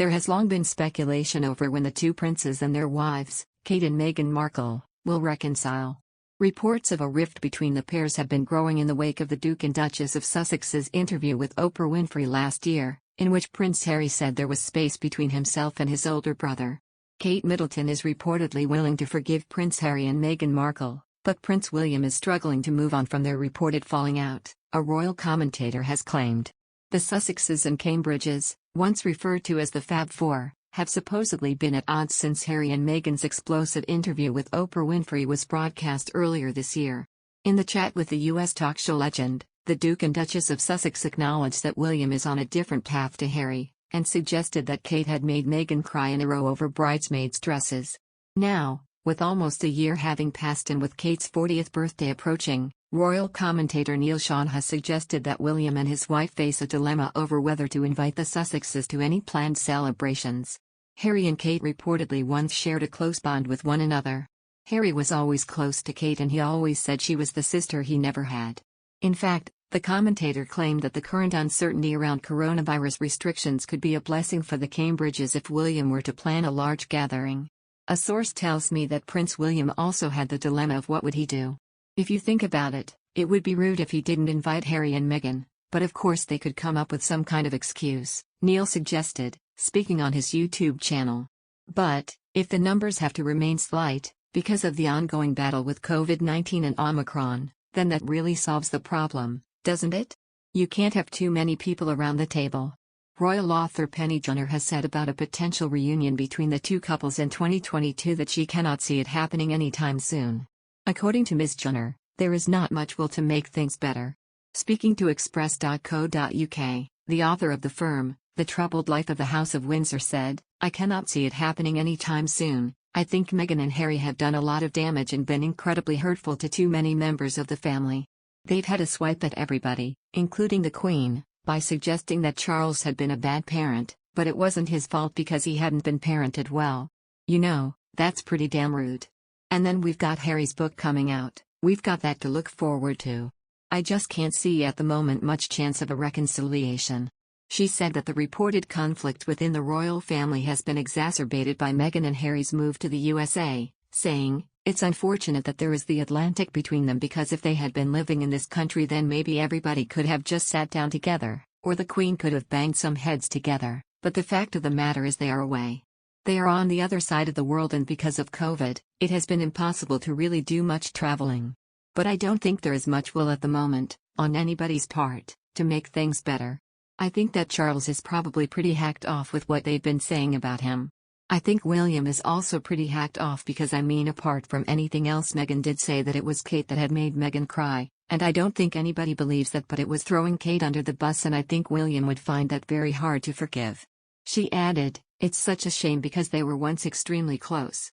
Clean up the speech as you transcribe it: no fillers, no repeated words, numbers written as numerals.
There has long been speculation over when the two princes and their wives, Kate and Meghan Markle, will reconcile. Reports of a rift between the pairs have been growing in the wake of the Duke and Duchess of Sussex's interview with Oprah Winfrey last year, in which Prince Harry said there was space between himself and his older brother. Kate Middleton is reportedly willing to forgive Prince Harry and Meghan Markle, but Prince William is struggling to move on from their reported falling out, a royal commentator has claimed. The Sussexes and Cambridges, once referred to as the Fab Four, have supposedly been at odds since Harry and Meghan's explosive interview with Oprah Winfrey was broadcast earlier this year. In the chat with the U.S. talk show legend, the Duke and Duchess of Sussex acknowledged that William is on a different path to Harry, and suggested that Kate had made Meghan cry in a row over bridesmaids' dresses. Now, with almost a year having passed and with Kate's 40th birthday approaching, royal commentator Neil Sean has suggested that William and his wife face a dilemma over whether to invite the Sussexes to any planned celebrations. Harry and Kate reportedly once shared a close bond with one another. Harry was always close to Kate and he always said she was the sister he never had. In fact, the commentator claimed that the current uncertainty around coronavirus restrictions could be a blessing for the Cambridges if William were to plan a large gathering. A source tells me that Prince William also had the dilemma of what would he do. If you think about it, it would be rude if he didn't invite Harry and Meghan, but of course they could come up with some kind of excuse, Neil suggested, speaking on his YouTube channel. But, if the numbers have to remain slight, because of the ongoing battle with COVID-19 and Omicron, then that really solves the problem, doesn't it? You can't have too many people around the table. Royal author Penny Junor has said about a potential reunion between the two couples in 2022 that she cannot see it happening anytime soon. According to Ms. Junor, there is not much will to make things better. Speaking to Express.co.uk, the author of The Firm, The Troubled Life of the House of Windsor said, "I cannot see it happening anytime soon. I think Meghan and Harry have done a lot of damage and been incredibly hurtful to too many members of the family. They've had a swipe at everybody, including the Queen, by suggesting that Charles had been a bad parent, but it wasn't his fault because he hadn't been parented well. You know, that's pretty damn rude. And then we've got Harry's book coming out, we've got that to look forward to. I just can't see at the moment much chance of a reconciliation." She said that the reported conflict within the royal family has been exacerbated by Meghan and Harry's move to the USA, saying, "It's unfortunate that there is the Atlantic between them because if they had been living in this country then maybe everybody could have just sat down together, or the Queen could have banged some heads together, but the fact of the matter is they are away. They are on the other side of the world and because of COVID, it has been impossible to really do much traveling. But I don't think there is much will at the moment, on anybody's part, to make things better. I think that Charles is probably pretty hacked off with what they've been saying about him. I think William is also pretty hacked off because I mean apart from anything else Meghan did say that it was Kate that had made Meghan cry, and I don't think anybody believes that but it was throwing Kate under the bus and I think William would find that very hard to forgive." She added, "It's such a shame because they were once extremely close.